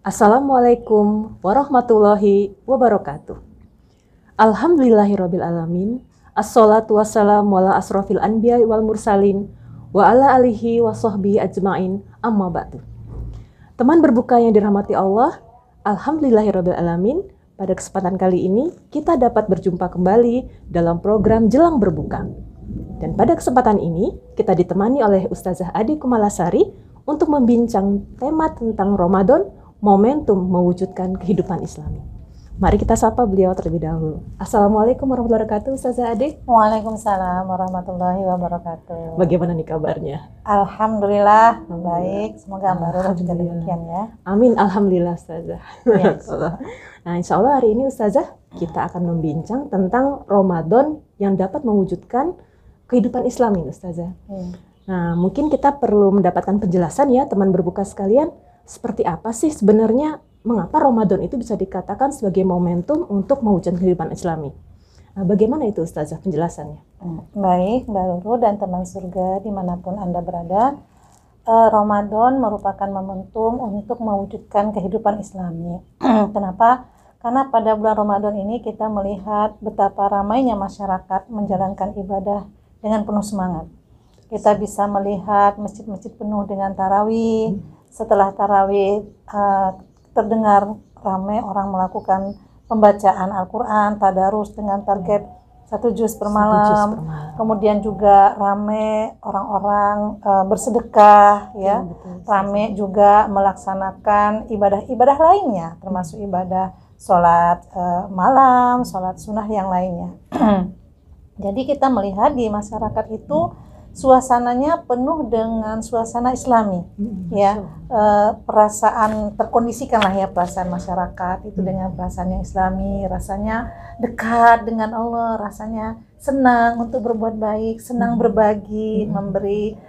Assalamualaikum warahmatullahi wabarakatuh. Alhamdulillahirabbil alamin. Assalatu wassalamu ala asrofil anbiya wal mursalin wa ala alihi wa sahbihi ajmain, amma ba'du. Teman berbuka yang dirahmati Allah, alhamdulillahirabbil alamin. Pada kesempatan kali ini kita dapat berjumpa kembali dalam program Jelang Berbuka. Dan pada kesempatan ini kita ditemani oleh Ustazah Ade Kumalasari untuk membincang tema tentang Ramadan, momentum mewujudkan kehidupan Islami. Mari kita sapa beliau terlebih dahulu. Assalamualaikum warahmatullahi wabarakatuh, Ustazah Ade. Waalaikumsalam warahmatullahi wabarakatuh. Bagaimana nih kabarnya? Alhamdulillah baik. Semoga Mbak Roro juga demikian ya. Amin, alhamdulillah Ustazah. Ya. Nah, insya Allah hari ini Ustazah kita akan membincang tentang Ramadan yang dapat mewujudkan kehidupan Islami, Ustazah. Nah, mungkin kita perlu mendapatkan penjelasan ya teman berbuka sekalian, seperti apa sih sebenarnya mengapa Ramadan itu bisa dikatakan sebagai momentum untuk mewujudkan kehidupan Islami. Nah, bagaimana itu Ustazah penjelasannya? Baik, Mbak Roro dan teman surga dimanapun Anda berada, Ramadan merupakan momentum untuk mewujudkan kehidupan Islami. Kenapa? Karena pada bulan Ramadan ini kita melihat betapa ramainya masyarakat menjalankan ibadah dengan penuh semangat. Kita bisa melihat masjid-masjid penuh dengan tarawih. Setelah tarawih terdengar ramai orang melakukan pembacaan Al-Quran, tadarus dengan target 1 juz per malam. Kemudian juga ramai orang-orang bersedekah, ya. Ramai juga melaksanakan ibadah-ibadah lainnya, termasuk ibadah sholat malam, sholat sunnah yang lainnya. Jadi kita melihat di masyarakat itu suasananya penuh dengan suasana Islami, ya. Perasaan terkondisikan lah ya perasaan masyarakat itu dengan perasaan yang Islami, rasanya dekat dengan Allah, rasanya senang untuk berbuat baik, senang berbagi, memberi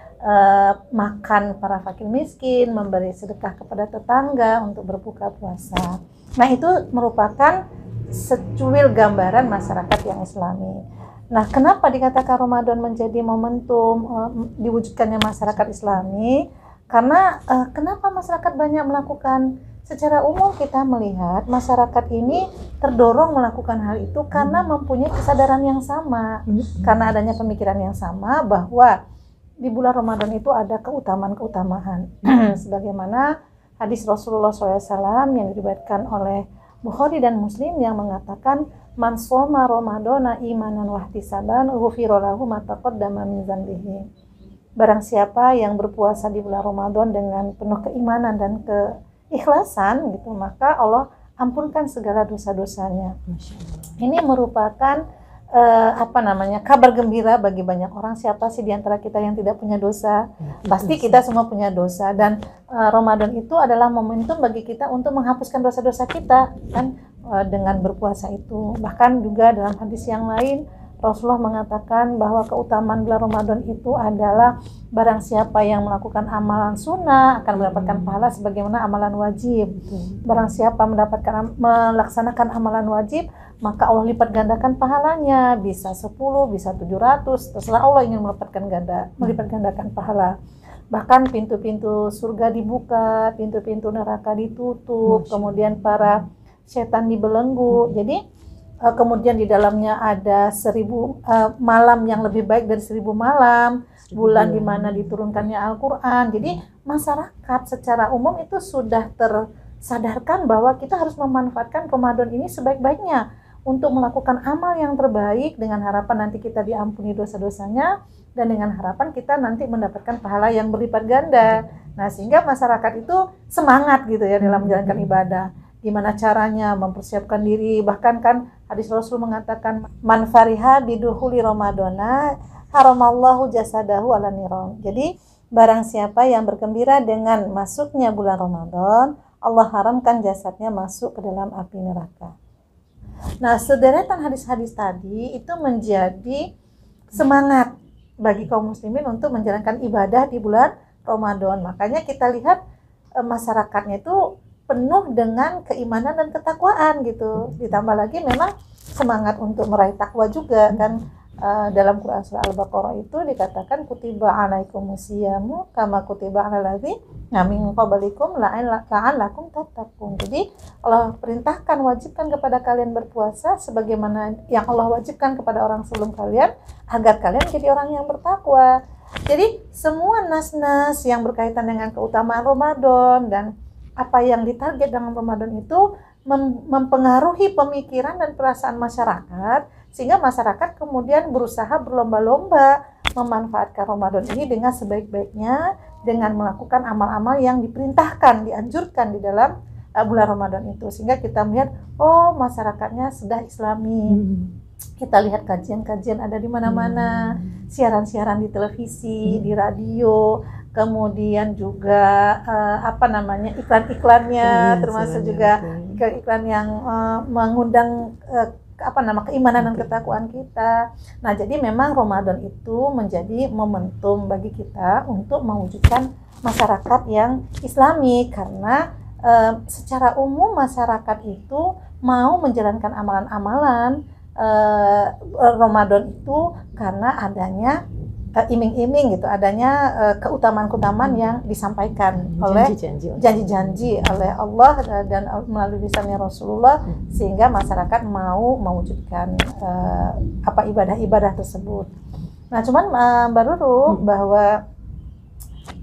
makan para fakir miskin, memberi sedekah kepada tetangga untuk berbuka puasa. Nah, itu merupakan secuil gambaran masyarakat yang Islami. Nah, kenapa dikatakan Ramadan menjadi momentum diwujudkannya masyarakat Islami? Karena kenapa masyarakat banyak melakukan? Secara umum kita melihat masyarakat ini terdorong melakukan hal itu karena mempunyai kesadaran yang sama, karena adanya pemikiran yang sama bahwa di bulan Ramadan itu ada keutamaan-keutamaan. Sebagaimana hadis Rasulullah SAW yang diriwayatkan oleh Bukhari dan Muslim yang mengatakan man shoma ramadhana imanan wa ihtisaban ghufira lahu ma taqaddama min dzambihi. Barang siapa yang berpuasa di bulan Ramadan dengan penuh keimanan dan keikhlasan gitu, maka Allah ampunkan segala dosa-dosanya. Ini merupakan kabar gembira bagi banyak orang. Siapa sih di antara kita yang tidak punya dosa? Pasti kita semua punya dosa, dan Ramadan itu adalah momentum bagi kita untuk menghapuskan dosa-dosa kita kan, dengan berpuasa itu. Bahkan juga dalam hadis yang lain Rasulullah mengatakan bahwa keutamaan bulan Ramadan itu adalah barang siapa yang melakukan amalan sunnah akan mendapatkan pahala sebagaimana amalan wajib. Barang siapa melaksanakan amalan wajib, maka Allah lipat gandakan pahalanya, bisa 10, bisa 700, terserah Allah ingin melipat gandakan pahala. Bahkan pintu-pintu surga dibuka, pintu-pintu neraka ditutup, kemudian para setan dibelenggu. Jadi kemudian di dalamnya ada 1000 malam yang lebih baik dari 1000 malam, bulan di mana diturunkannya Al-Quran. Jadi masyarakat secara umum itu sudah tersadarkan bahwa kita harus memanfaatkan Ramadan ini sebaik-baiknya untuk melakukan amal yang terbaik dengan harapan nanti kita diampuni dosa-dosanya dan dengan harapan kita nanti mendapatkan pahala yang berlipat ganda. Nah, sehingga masyarakat itu semangat gitu ya dalam menjalankan ibadah. Gimana caranya mempersiapkan diri, bahkan kan hadis Rasul mengatakan man fariha bidukhuli ramadana haramallahu jasadahu ala niram. Jadi barang siapa yang bergembira dengan masuknya bulan Ramadan, Allah haramkan jasadnya masuk ke dalam api neraka. Nah, sederetan hadis-hadis tadi itu menjadi semangat bagi kaum muslimin untuk menjalankan ibadah di bulan Ramadan. Makanya kita lihat masyarakatnya itu penuh dengan keimanan dan ketakwaan gitu. Ditambah lagi memang semangat untuk meraih takwa juga kan. dalam Quran surah Al-Baqarah itu dikatakan kutiba alaikumusyiyamu kama kutiba alal ladzina min qablikum la'allakum tattaqun. Jadi Allah perintahkan, wajibkan kepada kalian berpuasa sebagaimana yang Allah wajibkan kepada orang sebelum kalian agar kalian jadi orang yang bertakwa. Jadi semua nas-nas yang berkaitan dengan keutamaan Ramadan dan apa yang ditarget dengan Ramadan itu mempengaruhi pemikiran dan perasaan masyarakat, sehingga masyarakat kemudian berusaha berlomba-lomba memanfaatkan Ramadan ini dengan sebaik-baiknya dengan melakukan amal-amal yang diperintahkan, dianjurkan di dalam bulan Ramadan itu, sehingga kita melihat oh masyarakatnya sudah Islami. Kita lihat kajian-kajian ada di mana-mana, siaran-siaran di televisi, di radio, kemudian juga iklan-iklannya, termasuk juga iklan yang mengundang keimanan dan ketakwaan kita. Nah, jadi memang Ramadan itu menjadi momentum bagi kita untuk mewujudkan masyarakat yang Islami, karena secara umum masyarakat itu mau menjalankan amalan-amalan Ramadan itu karena adanya iming-iming gitu, adanya keutamaan-keutamaan yang disampaikan oleh janji-janji oleh Allah dan melalui lisannya Rasulullah, sehingga masyarakat mau mewujudkan ibadah-ibadah tersebut. Nah, cuman Mbak Ruru, bahwa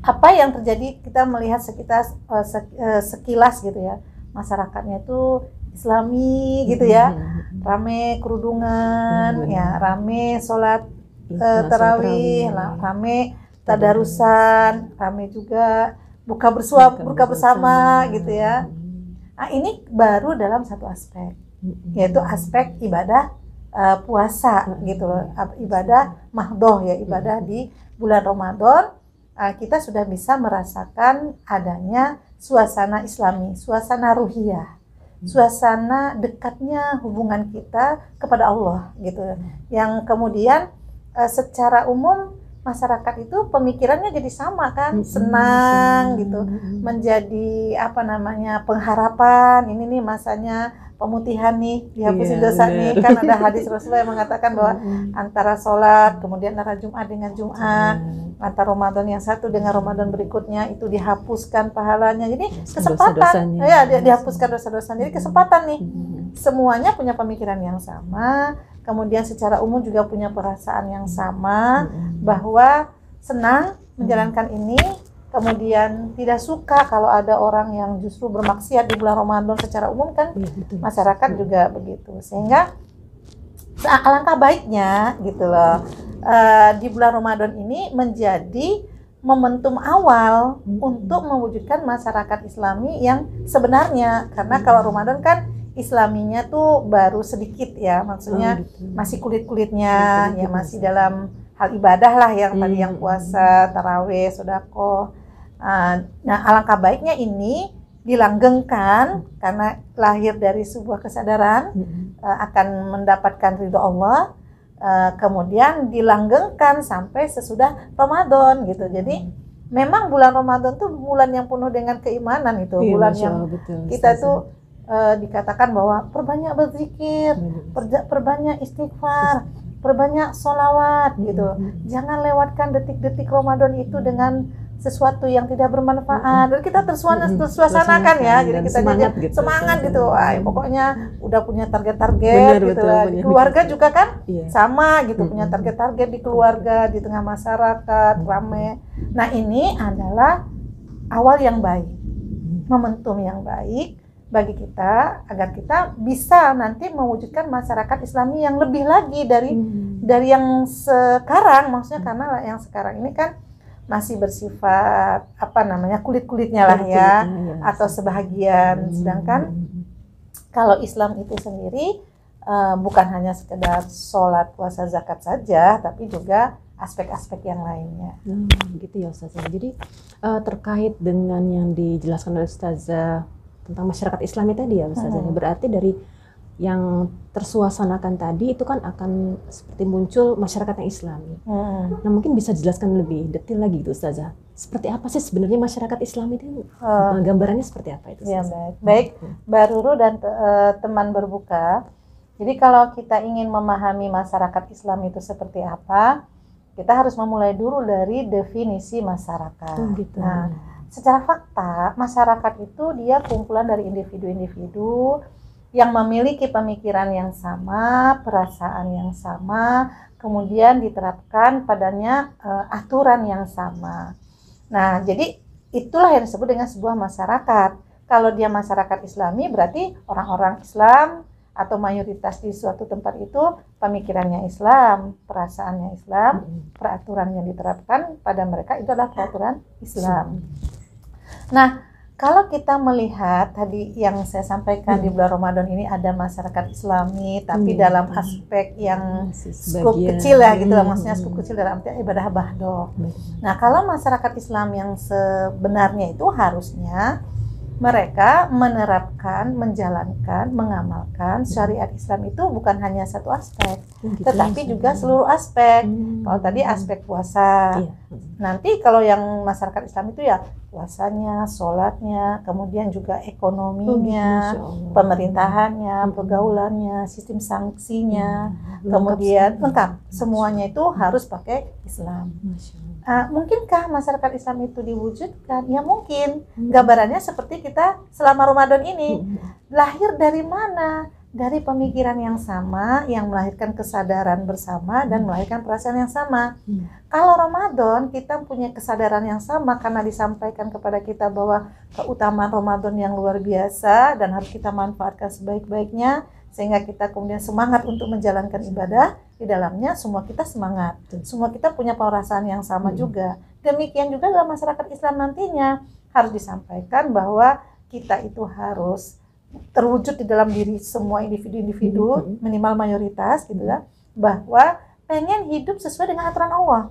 apa yang terjadi, kita melihat sekilas gitu ya, masyarakatnya itu Islami gitu ya, rame kerudungan, ya rame sholat tarawih, rame tadarusan, rame juga buka bersama gitu ya. Nah, ini baru dalam satu aspek, yaitu aspek ibadah puasa gitu loh, ibadah mahdoh ya, ibadah di bulan Ramadan. Kita sudah bisa merasakan adanya suasana Islami, suasana ruhiyah, suasana dekatnya hubungan kita kepada Allah gitu, yang kemudian secara umum masyarakat itu pemikirannya jadi sama kan, senang gitu, menjadi pengharapan, ini nih masanya pemutihan nih, dihapusin dosa nih, kan ada hadis Rasulullah yang mengatakan bahwa antara sholat kemudian antara Jumat dengan Jumat, antara Ramadan yang satu dengan Ramadan berikutnya itu dihapuskan pahalanya. Jadi kesempatan dihapuskan dosa-dosanya. Jadi kesempatan nih, semuanya punya pemikiran yang sama, kemudian secara umum juga punya perasaan yang sama, bahwa senang menjalankan ini, kemudian tidak suka kalau ada orang yang justru bermaksiat di bulan Ramadan. Secara umum kan masyarakat juga begitu, sehingga alangkah baiknya gitu loh, di bulan Ramadan ini menjadi momentum awal untuk mewujudkan masyarakat Islami yang sebenarnya, karena kalau Ramadan kan Islaminya tuh baru sedikit ya, maksudnya masih kulit-kulitnya ya, masih dalam hal ibadah lah, yang tadi yang puasa, tarawih, sedekah. Nah, alangkah baiknya ini dilanggengkan karena lahir dari sebuah kesadaran akan mendapatkan ridho Allah, kemudian dilanggengkan sampai sesudah Ramadan gitu. Jadi memang bulan Ramadan tuh bulan yang penuh dengan keimanan itu, bulan yang kita tuh dikatakan bahwa perbanyak berzikir, perbanyak istighfar, perbanyak sholawat gitu. Jangan lewatkan detik-detik Ramadan itu dengan sesuatu yang tidak bermanfaat. Dan kita tersuasanakan ya, jadi kita semangat gitu. Pokoknya udah punya target-target gitu lah. Di keluarga juga kan sama gitu, punya target-target di keluarga, di tengah masyarakat rame. Nah, ini adalah awal yang baik, momentum yang baik bagi kita agar kita bisa nanti mewujudkan masyarakat Islami yang lebih lagi dari yang sekarang. Maksudnya karena yang sekarang ini kan masih bersifat kulit-kulitnya lah ya, atau sebahagian. Sedangkan kalau Islam itu sendiri bukan hanya sekedar sholat, puasa, zakat saja, tapi juga aspek-aspek yang lainnya. Gitu ya Ustazah. Jadi terkait dengan yang dijelaskan oleh Ustazah tentang masyarakat Islami tadi ya Ustazah, berarti dari yang tersuasanakan tadi itu kan akan seperti muncul masyarakat yang Islami. Nah, mungkin bisa dijelaskan lebih detail lagi gitu Ustazah, seperti apa sih sebenarnya masyarakat Islami itu, gambarannya seperti apa itu Ustazah? Ya, baik Mbak Ruru dan teman berbuka. Jadi kalau kita ingin memahami masyarakat Islam itu seperti apa, kita harus memulai dulu dari definisi masyarakat. Gitu. Nah, secara fakta, masyarakat itu dia kumpulan dari individu-individu yang memiliki pemikiran yang sama, perasaan yang sama, kemudian diterapkan padanya aturan yang sama. Nah, jadi itulah yang disebut dengan sebuah masyarakat. Kalau dia masyarakat Islami, berarti orang-orang Islam atau mayoritas di suatu tempat itu pemikirannya Islam, perasaannya Islam, peraturan yang diterapkan pada mereka itu adalah peraturan Islam. Nah, kalau kita melihat tadi yang saya sampaikan di bulan Ramadan ini ada masyarakat Islami, tapi dalam aspek yang skup kecil ya gitu lah, maksudnya skup kecil dalam arti ibadah bahdo. Nah, kalau masyarakat Islam yang sebenarnya itu harusnya mereka menerapkan, menjalankan, mengamalkan syariat Islam itu bukan hanya satu aspek, tetapi juga seluruh aspek. Kalau tadi aspek puasa, nanti kalau yang masyarakat Islam itu ya puasanya, sholatnya, kemudian juga ekonominya, pemerintahannya, pergaulannya, sistem sanksinya, kemudian lengkap. Semuanya itu harus pakai Islam. Mungkinkah masyarakat Islam itu diwujudkan? Ya mungkin. Gambarannya seperti kita selama Ramadan ini. Lahir dari mana? Dari pemikiran yang sama, yang melahirkan kesadaran bersama dan melahirkan perasaan yang sama. Kalau Ramadan kita punya kesadaran yang sama karena disampaikan kepada kita bahwa keutamaan Ramadan yang luar biasa dan harus kita manfaatkan sebaik-baiknya, sehingga kita kemudian semangat untuk menjalankan ibadah. Di dalamnya semua kita semangat, semua kita punya perasaan yang sama juga. Demikian juga dalam masyarakat Islam nantinya harus disampaikan bahwa kita itu harus terwujud di dalam diri semua individu-individu, minimal mayoritas gitu ya, bahwa pengen hidup sesuai dengan aturan Allah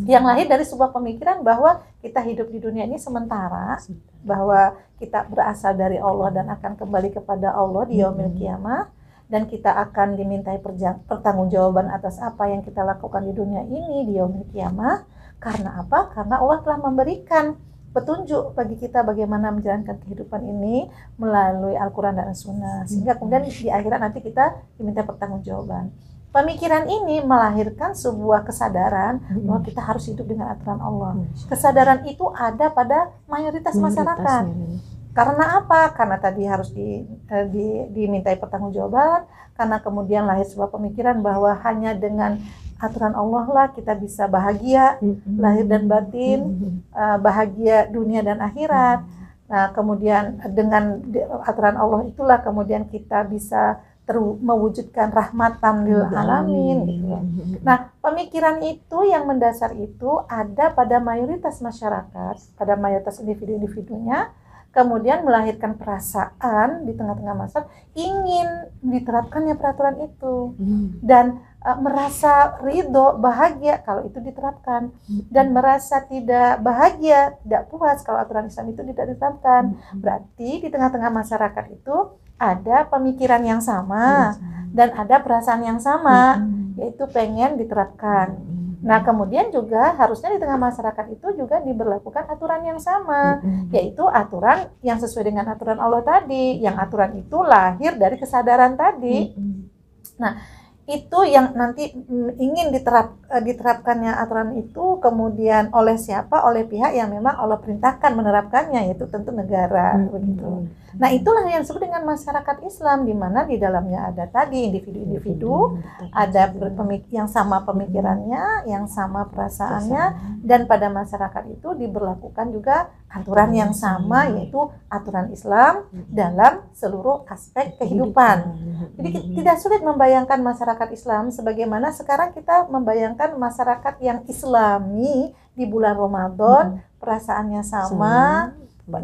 yang lahir dari sebuah pemikiran bahwa kita hidup di dunia ini sementara, bahwa kita berasal dari Allah dan akan kembali kepada Allah di yaumil qiyamah, dan kita akan dimintai pertanggungjawaban atas apa yang kita lakukan di dunia ini di yaumil qiyamah. Karena apa? Karena Allah telah memberikan petunjuk bagi kita bagaimana menjalankan kehidupan ini melalui Al-Quran dan As-Sunnah, sehingga kemudian di akhirat nanti kita diminta pertanggungjawaban. Pemikiran ini melahirkan sebuah kesadaran bahwa kita harus hidup dengan aturan Allah. Kesadaran itu ada pada mayoritas masyarakat. Karena apa? Karena tadi harus dimintai pertanggungjawaban, karena kemudian lahir sebuah pemikiran bahwa hanya dengan aturan Allah lah kita bisa bahagia, lahir dan batin, bahagia dunia dan akhirat. Nah, kemudian dengan aturan Allah itulah kemudian kita bisa mewujudkan rahmatan lil alamin gitu. Nah, pemikiran itu yang mendasar itu ada pada mayoritas masyarakat, pada mayoritas individu-individunya, kemudian melahirkan perasaan di tengah-tengah masyarakat ingin diterapkannya peraturan itu dan merasa ridho, bahagia kalau itu diterapkan, dan merasa tidak bahagia, tidak puas kalau aturan Islam itu tidak diterapkan. Berarti di tengah-tengah masyarakat itu ada pemikiran yang sama dan ada perasaan yang sama, yaitu pengen diterapkan. Nah, kemudian juga harusnya di tengah masyarakat itu juga diberlakukan aturan yang sama, yaitu aturan yang sesuai dengan aturan Allah tadi, yang aturan itu lahir dari kesadaran tadi. Nah, itu yang nanti ingin diterapkannya aturan itu kemudian oleh siapa? Oleh pihak yang memang Allah perintahkan menerapkannya, yaitu tentu negara, begitu. Nah, itulah yang disebut dengan masyarakat Islam, di mana di dalamnya ada tadi individu-individu, ada yang sama pemikirannya, yang sama perasaannya, dan pada masyarakat itu diberlakukan juga aturan yang sama, yaitu aturan Islam dalam seluruh aspek kehidupan. Jadi tidak sulit membayangkan masyarakat Islam sebagaimana sekarang kita membayangkan masyarakat yang Islami di bulan Ramadan, perasaannya sama,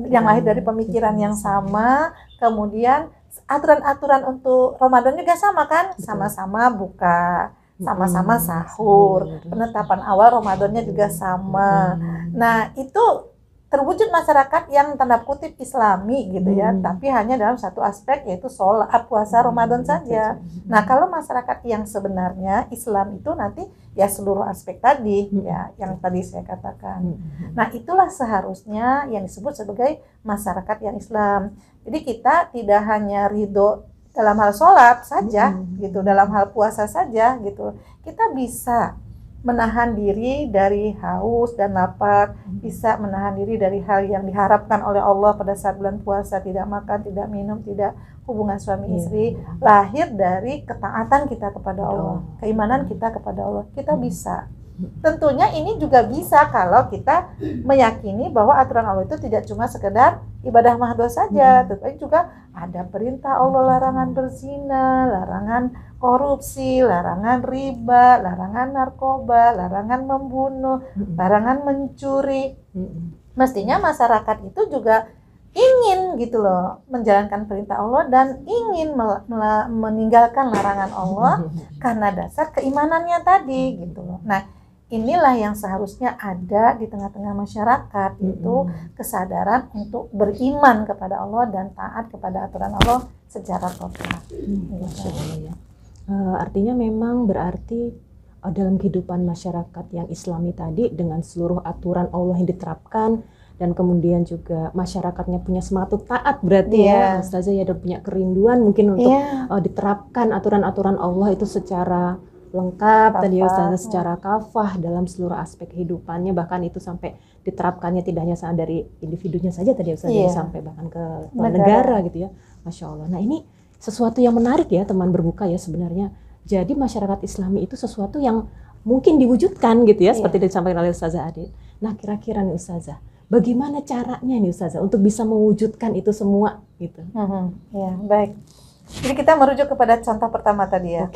yang lahir dari pemikiran yang sama, kemudian aturan-aturan untuk Ramadan juga sama kan, sama-sama buka, sama-sama sahur, penetapan awal Ramadannya juga sama. Nah, itu terwujud masyarakat yang tanda kutip Islami gitu ya, tapi hanya dalam satu aspek, yaitu sholat, puasa Ramadan saja. Nah, kalau masyarakat yang sebenarnya Islam itu nanti ya seluruh aspek tadi ya yang tadi saya katakan. Nah, itulah seharusnya yang disebut sebagai masyarakat yang Islam. Jadi kita tidak hanya ridho dalam hal sholat saja gitu, dalam hal puasa saja gitu, kita bisa menahan diri dari haus dan lapar, bisa menahan diri dari hal yang diharapkan oleh Allah pada saat bulan puasa, tidak makan, tidak minum, tidak hubungan suami istri, lahir dari ketaatan kita kepada Allah, keimanan kita kepada Allah, kita bisa. Tentunya ini juga bisa kalau kita meyakini bahwa aturan Allah itu tidak cuma sekedar ibadah mahdoh saja, tetapi juga ada perintah Allah, larangan berzina, larangan korupsi, larangan riba, larangan narkoba, larangan membunuh, larangan mencuri. Mestinya masyarakat itu juga ingin gitu loh menjalankan perintah Allah dan ingin meninggalkan larangan Allah karena dasar keimanannya tadi gitu loh. Nah, inilah yang seharusnya ada di tengah-tengah masyarakat, itu kesadaran untuk beriman kepada Allah dan taat kepada aturan Allah secara total. Artinya memang berarti dalam kehidupan masyarakat yang Islami tadi dengan seluruh aturan Allah yang diterapkan dan kemudian juga masyarakatnya punya semangat untuk taat berarti ya Ustazah ya, dan punya kerinduan mungkin untuk diterapkan aturan-aturan Allah itu secara lengkap tadi ya Ustazah, secara kafah dalam seluruh aspek kehidupannya, bahkan itu sampai diterapkannya tidak hanya dari individunya saja tadi ya Ustazah, sampai bahkan ke negara gitu ya, Masya Allah. Nah ini sesuatu yang menarik ya teman berbuka ya sebenarnya. Jadi masyarakat Islami itu sesuatu yang mungkin diwujudkan gitu ya, seperti disampaikan oleh Ustazah Adit. Nah kira-kira nih Ustazah, bagaimana caranya nih Ustazah untuk bisa mewujudkan itu semua gitu? Ya baik. Jadi kita merujuk kepada contoh pertama tadi ya.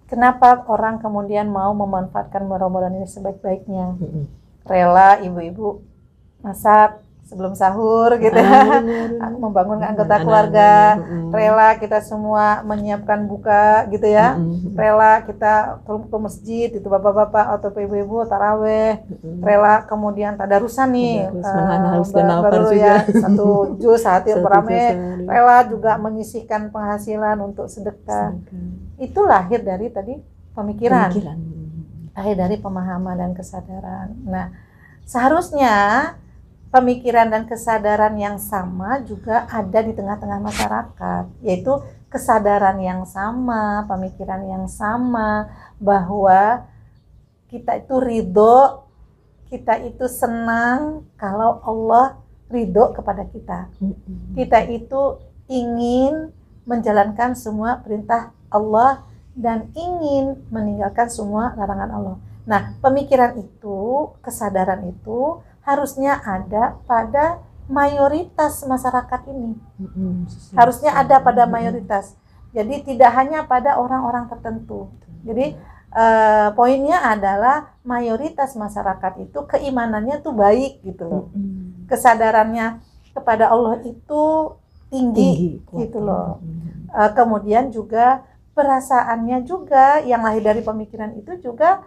Kenapa orang kemudian mau memanfaatkan Ramadan ini sebaik-baiknya? Rela ibu-ibu masak sebelum sahur gitu, membangun anggota keluarga, rela kita semua menyiapkan buka gitu ya, rela kita ke masjid itu bapak-bapak atau ibu-ibu taraweh, rela kemudian tadarusan nih, baru ya satu juz hati beramai, rela juga menyisihkan penghasilan untuk sedekah. Itu lahir dari tadi pemikiran, lahir dari pemahaman dan kesadaran. Nah seharusnya pemikiran dan kesadaran yang sama juga ada di tengah-tengah masyarakat, yaitu kesadaran yang sama, pemikiran yang sama, bahwa kita itu ridho, kita itu senang kalau Allah ridho kepada kita. Kita itu ingin menjalankan semua perintah Allah dan ingin meninggalkan semua larangan Allah. Nah, pemikiran itu, kesadaran itu harusnya ada pada mayoritas masyarakat ini. Harusnya ada pada mayoritas. Jadi tidak hanya pada orang-orang tertentu. Jadi poinnya adalah mayoritas masyarakat itu keimanannya tuh baik gitu loh. Kesadarannya kepada Allah itu tinggi gitu loh. Kemudian juga perasaannya juga yang lahir dari pemikiran itu juga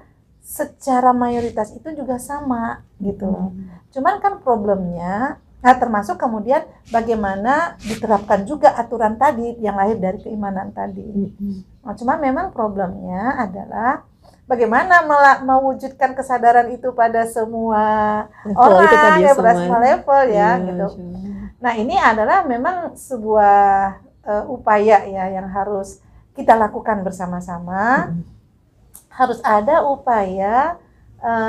secara mayoritas itu juga sama gitu loh. Cuman kan problemnya, nah termasuk kemudian bagaimana diterapkan juga aturan tadi yang lahir dari keimanan tadi. Nah, cuman memang problemnya adalah bagaimana mewujudkan kesadaran itu pada semua orang, itu tadi ya, pada semua level ya gitu. Nah ini adalah memang sebuah upaya ya yang harus kita lakukan bersama-sama. Harus ada upaya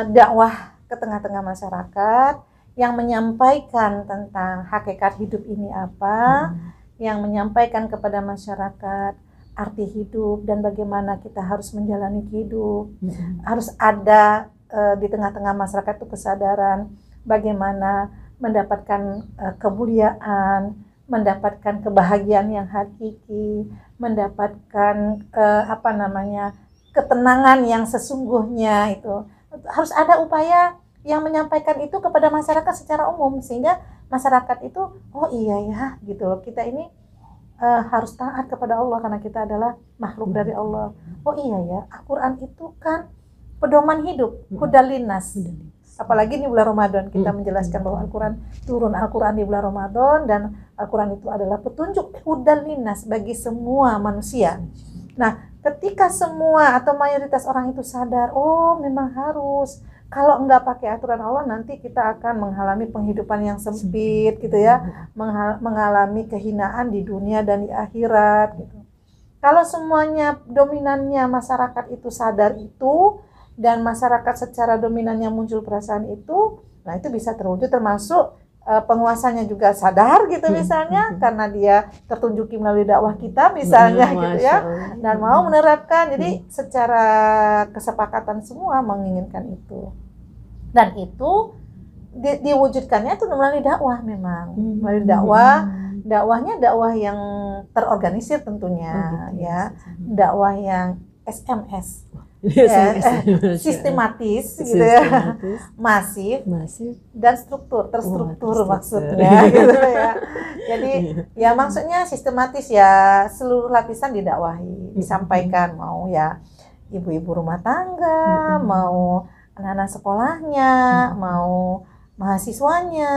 dakwah ke tengah-tengah masyarakat yang menyampaikan tentang hakikat hidup ini apa, yang menyampaikan kepada masyarakat arti hidup dan bagaimana kita harus menjalani hidup. Harus ada di tengah-tengah masyarakat itu kesadaran bagaimana mendapatkan kemuliaan, mendapatkan kebahagiaan yang hakiki, mendapatkan ketenangan yang sesungguhnya. Itu harus ada upaya yang menyampaikan itu kepada masyarakat secara umum sehingga masyarakat itu oh iya ya gitu loh, kita ini harus taat kepada Allah karena kita adalah makhluk dari Allah. Oh iya ya, Al-Quran itu kan pedoman hidup, hudalinas. Apalagi di bulan Ramadan kita menjelaskan bahwa Al-Quran turun, Al-Quran di bulan Ramadan, dan Al-Quran itu adalah petunjuk hudalinas bagi semua manusia. Nah, ketika semua atau mayoritas orang itu sadar, oh memang harus Kalau nggak pakai aturan Allah, nanti kita akan mengalami penghidupan yang sempit gitu ya, mengalami kehinaan di dunia dan di akhirat gitu. Kalau semuanya dominannya masyarakat itu sadar itu, dan masyarakat secara dominannya muncul perasaan itu, nah itu bisa terwujud, termasuk penguasanya juga sadar gitu misalnya, karena dia tertunjuki melalui dakwah kita misalnya gitu ya, dan mau menerapkan. Jadi secara kesepakatan semua menginginkan itu. Dan itu diwujudkannya itu melalui dakwah memang. Melalui dakwahnya dakwah yang terorganisir tentunya ya. Dakwah yang SMS. Sistematis gitu ya. Masif dan terstruktur maksudnya gitu ya. Jadi ya maksudnya sistematis ya, seluruh lapisan didakwahi, disampaikan, mau ya ibu-ibu rumah tangga, mau anak-anak sekolahnya, mau mahasiswanya,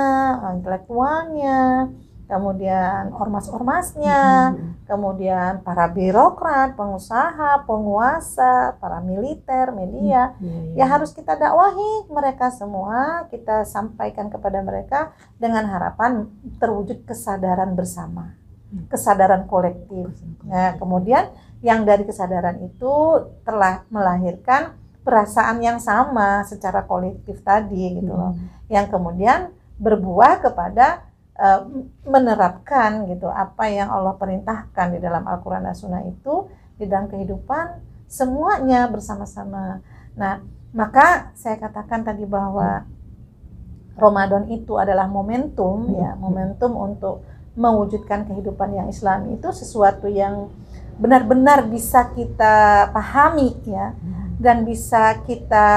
intelektualnya, kemudian ormas-ormasnya, kemudian para birokrat, pengusaha, penguasa, para militer, media, ya harus kita dakwahi mereka semua, kita sampaikan kepada mereka dengan harapan terwujud kesadaran bersama, kesadaran kolektif. Nah, kemudian yang dari kesadaran itu telah melahirkan perasaan yang sama secara kolektif tadi gitu loh, yang kemudian berbuah kepada menerapkan gitu apa yang Allah perintahkan di dalam Al-Quran dan Sunnah itu di dalam kehidupan semuanya bersama-sama. Nah, maka saya katakan tadi bahwa Ramadan itu adalah momentum ya, momentum untuk mewujudkan kehidupan yang Islami, itu sesuatu yang benar-benar bisa kita pahami ya, dan bisa kita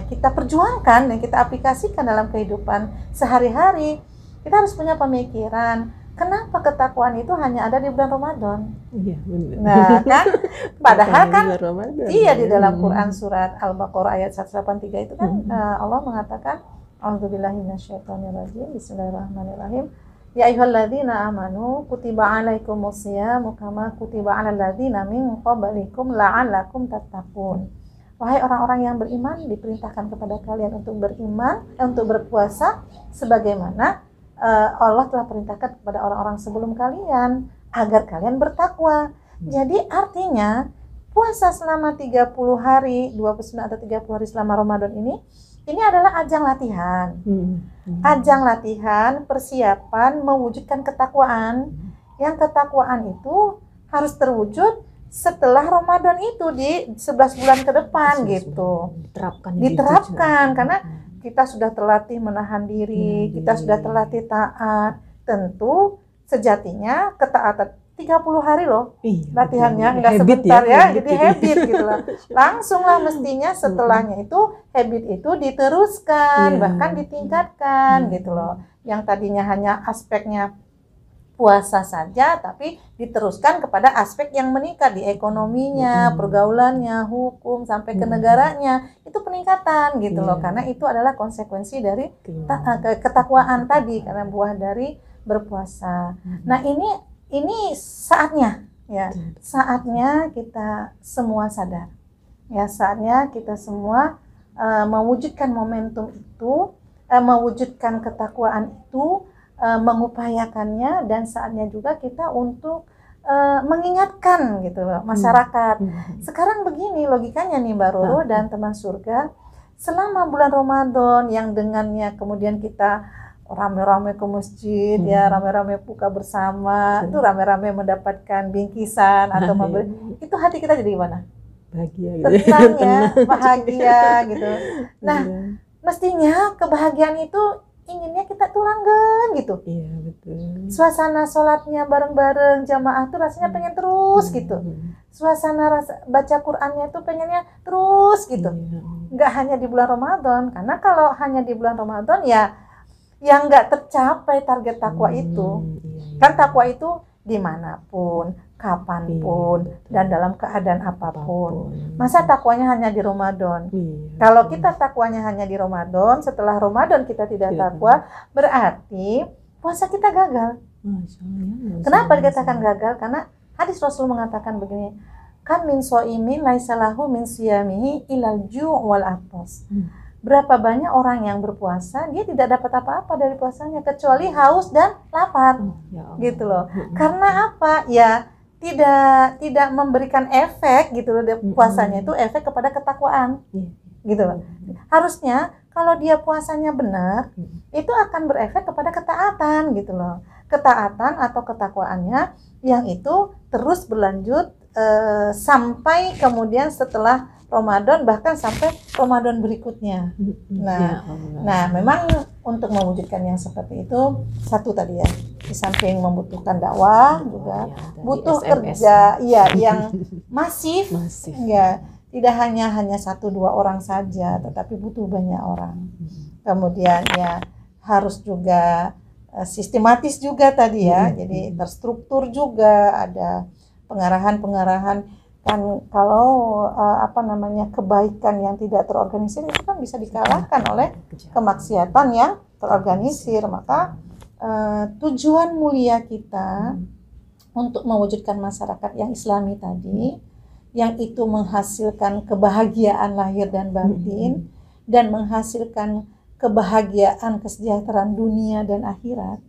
kita perjuangkan dan kita aplikasikan dalam kehidupan sehari-hari. Kita harus punya pemikiran, kenapa ketakwaan itu hanya ada di bulan Ramadan? Iya, benar. Nah, kan padahal kan iya di dalam Hmm. Quran surat Al-Baqarah ayat 183 itu kan Allah mengatakan, A'udzubillahi minasyaitonirrajim, Bismillahirrahmanirrahim. Ya ayyuhalladzina amanu kutiba alaikumusyamu kama kutiba alal ladzina min qablikum la'allakum tattaqun. Wahai orang-orang yang beriman, diperintahkan kepada kalian untuk beriman, untuk berpuasa sebagaimana Allah telah perintahkan kepada orang-orang sebelum kalian agar kalian bertakwa. Jadi artinya puasa selama 30 hari, 29 atau 30 hari selama Ramadan ini adalah ajang latihan. Ajang latihan, persiapan mewujudkan ketakwaan. Yang ketakwaan itu harus terwujud setelah Ramadan itu di 11 bulan ke depan gitu. Diterapkan karena kita sudah terlatih menahan diri, kita sudah terlatih taat. Tentu sejatinya ketaatan 30 hari loh latihannya, nggak sebentar ya, jadi habit gitu lah. Langsunglah mestinya setelahnya itu habit itu diteruskan, bahkan ditingkatkan gitu loh. Yang tadinya hanya aspeknya puasa saja, tapi diteruskan kepada aspek yang meningkat di ekonominya, pergaulannya, hukum, sampai ke negaranya. Itu peningkatan gitu loh, karena itu adalah konsekuensi dari ketakwaan tadi, karena buah dari berpuasa. Nah ini saatnya ya, saatnya kita semua sadar ya, saatnya kita semua mewujudkan momentum itu, mewujudkan ketakwaan itu, mengupayakannya, dan saatnya juga kita untuk mengingatkan gitu loh masyarakat. Sekarang begini logikanya nih Mbak Roro dan teman surga, selama bulan Ramadan yang dengannya kemudian kita rame-rame ke masjid ya, rame-rame buka bersama, itu rame-rame mendapatkan bingkisan atau memberi, itu hati kita jadi gimana? Bahagia gitu. Tenang ya, bahagia gitu. Nah, mestinya kebahagiaan itu inginnya kita tuh langgeng gitu. Iya, betul. Suasana sholatnya bareng-bareng jamaah tuh rasanya pengen terus gitu. Suasana baca Qur'annya tuh pengennya terus gitu. Nggak hanya di bulan Ramadan, karena kalau hanya di bulan Ramadan ya yang nggak tercapai target takwa itu. Kan takwa itu dimanapun, kapanpun, dan dalam keadaan apapun. Masa takwanya hanya di Ramadan? Kalau kita takwanya hanya di Ramadan, setelah Ramadan kita tidak takwa, berarti puasa kita gagal. Kenapa dikatakan gagal? Karena hadis Rasul mengatakan begini, Kam min shaimin laisa lahu min siyamihi ilal ju' wal atas. Berapa banyak orang yang berpuasa, dia tidak dapat apa-apa dari puasanya kecuali haus dan lapar. Gitu loh. Karena apa? Ya tidak memberikan efek gitu loh, puasanya itu efek kepada ketakwaan. Gitu loh. Harusnya kalau dia puasanya benar, itu akan berefek kepada ketaatan gitu loh. Ketaatan atau ketakwaannya yang itu terus berlanjut sampai kemudian setelah Ramadan, bahkan sampai Ramadan berikutnya. Nah, memang untuk mewujudkan yang seperti itu, satu tadi ya, di samping membutuhkan dakwah juga butuh kerja yang masif. Ya, tidak hanya 1-2 orang saja, tetapi butuh banyak orang. Kemudian ya harus juga sistematis juga tadi ya, jadi terstruktur juga, ada pengarahan kan. Kalau kebaikan yang tidak terorganisir itu kan bisa dikalahkan oleh kemaksiatan yang terorganisir. Maka tujuan mulia kita untuk mewujudkan masyarakat yang islami tadi, yang itu menghasilkan kebahagiaan lahir dan batin dan menghasilkan kebahagiaan kesejahteraan dunia dan akhirat,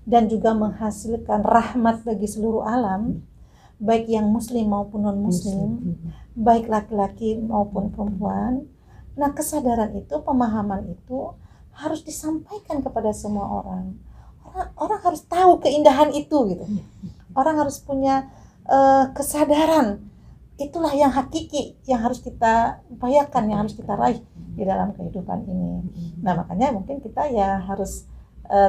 dan juga menghasilkan rahmat bagi seluruh alam, baik yang muslim maupun non-muslim, baik laki-laki maupun perempuan. Nah, kesadaran itu, pemahaman itu harus disampaikan kepada semua orang. Orang harus tahu keindahan itu gitu. Orang harus punya kesadaran. Itulah yang hakiki, yang harus kita upayakan, yang harus kita raih di dalam kehidupan ini. Nah, makanya mungkin kita ya harus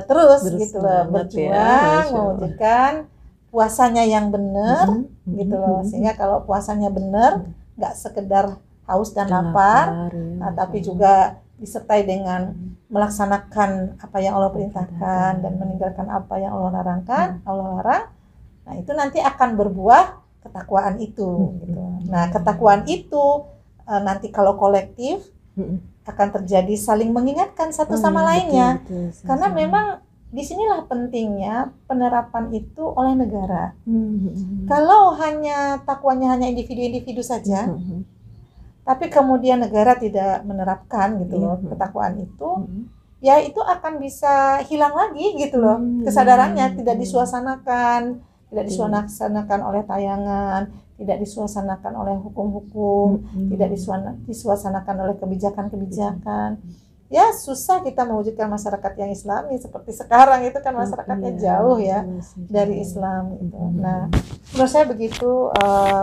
terus gitu loh, berjuang mewujudkan puasanya yang benar gitu loh, sehingga kalau puasanya benar nggak sekedar haus dan lapar, tapi juga disertai dengan melaksanakan apa yang Allah perintahkan dan meninggalkan apa yang Allah larang. Nah, itu nanti akan berbuah ketakwaan itu gitu. Nah, ketakwaan itu nanti kalau kolektif akan terjadi saling mengingatkan satu sama lainnya. Karena memang disinilah pentingnya penerapan itu oleh negara. Kalau hanya takwanya hanya individu-individu saja, tapi kemudian negara tidak menerapkan gitu loh ketakwaan itu, ya itu akan bisa hilang lagi gitu loh kesadarannya, tidak disuasanakan, oleh tayangan, tidak disuasanakan oleh hukum-hukum, tidak disuasanakan oleh kebijakan-kebijakan. Ya susah kita mewujudkan masyarakat yang islami seperti sekarang itu kan masyarakatnya jauh ya dari Islam gitu. Nah, menurut saya begitu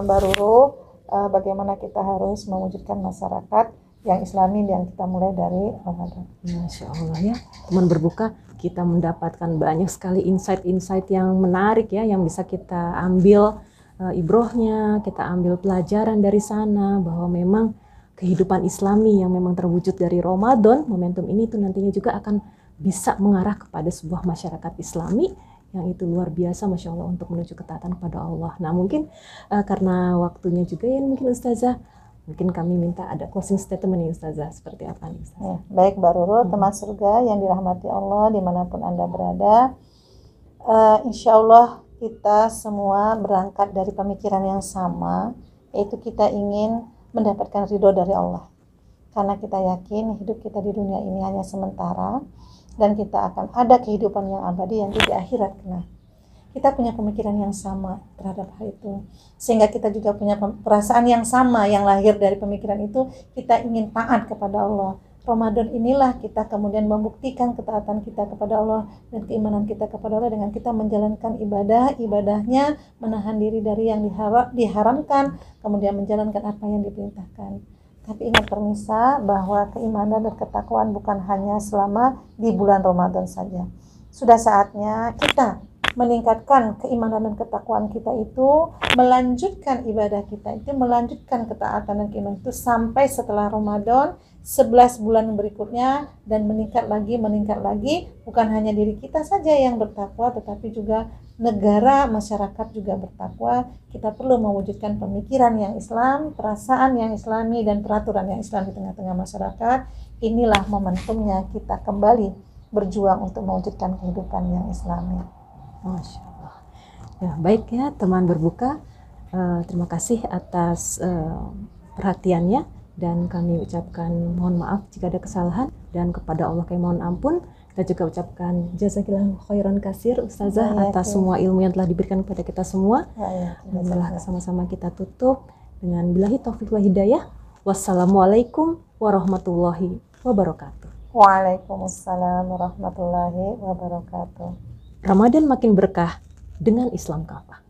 Mbak Ruru, bagaimana kita harus mewujudkan masyarakat yang islami yang kita mulai dari Ramadan. Masya Allah ya, teman berbuka kita mendapatkan banyak sekali insight-insight yang menarik ya, yang bisa kita ambil ibrohnya, kita ambil pelajaran dari sana bahwa memang kehidupan islami yang memang terwujud dari Ramadan, momentum ini tuh nantinya juga akan bisa mengarah kepada sebuah masyarakat islami yang itu luar biasa, Masya Allah, untuk menuju ketaatan kepada Allah. Nah, mungkin karena waktunya juga ya, mungkin Ustazah, mungkin kami minta ada closing statement nih Ustazah, seperti apa nih Ustazah? Ya, baik Mbak Ruru, teman surga yang dirahmati Allah dimanapun Anda berada, insya Allah kita semua berangkat dari pemikiran yang sama, yaitu kita ingin mendapatkan ridho dari Allah. Karena kita yakin hidup kita di dunia ini hanya sementara, dan kita akan ada kehidupan yang abadi yang di akhirat kelak. Kita punya pemikiran yang sama terhadap hal itu, sehingga kita juga punya perasaan yang sama yang lahir dari pemikiran itu. Kita ingin taat kepada Allah. Ramadan inilah kita kemudian membuktikan ketaatan kita kepada Allah dan keimanan kita kepada Allah dengan kita menjalankan ibadahnya, menahan diri dari yang diharamkan, kemudian menjalankan apa yang diperintahkan. Tapi ingat permisa bahwa keimanan dan ketakwaan bukan hanya selama di bulan Ramadan saja. Sudah saatnya kita meningkatkan keimanan dan ketakwaan kita itu, melanjutkan ibadah kita itu, melanjutkan ketaatan dan keimanan itu sampai setelah Ramadan 11 bulan berikutnya, dan meningkat lagi, bukan hanya diri kita saja yang bertakwa, tetapi juga negara, masyarakat juga bertakwa. Kita perlu mewujudkan pemikiran yang Islam, perasaan yang Islami, dan peraturan yang Islam di tengah-tengah masyarakat. Inilah momentumnya kita kembali berjuang untuk mewujudkan kehidupan yang Islami. Masya Allah. Ya, baik ya teman berbuka. Terima kasih atas perhatiannya, dan kami ucapkan mohon maaf jika ada kesalahan, dan kepada Allah kami mohon ampun. Kita juga ucapkan jazakillahu khairan kasir Ustazah atas semua ilmu yang telah diberikan kepada kita semua. Alhamdulillah, sama-sama kita tutup dengan billahi taufiq wal hidayah. Wassalamualaikum warahmatullahi wabarakatuh. Waalaikumsalam warahmatullahi wabarakatuh. Ramadan makin berkah dengan Islam kafah.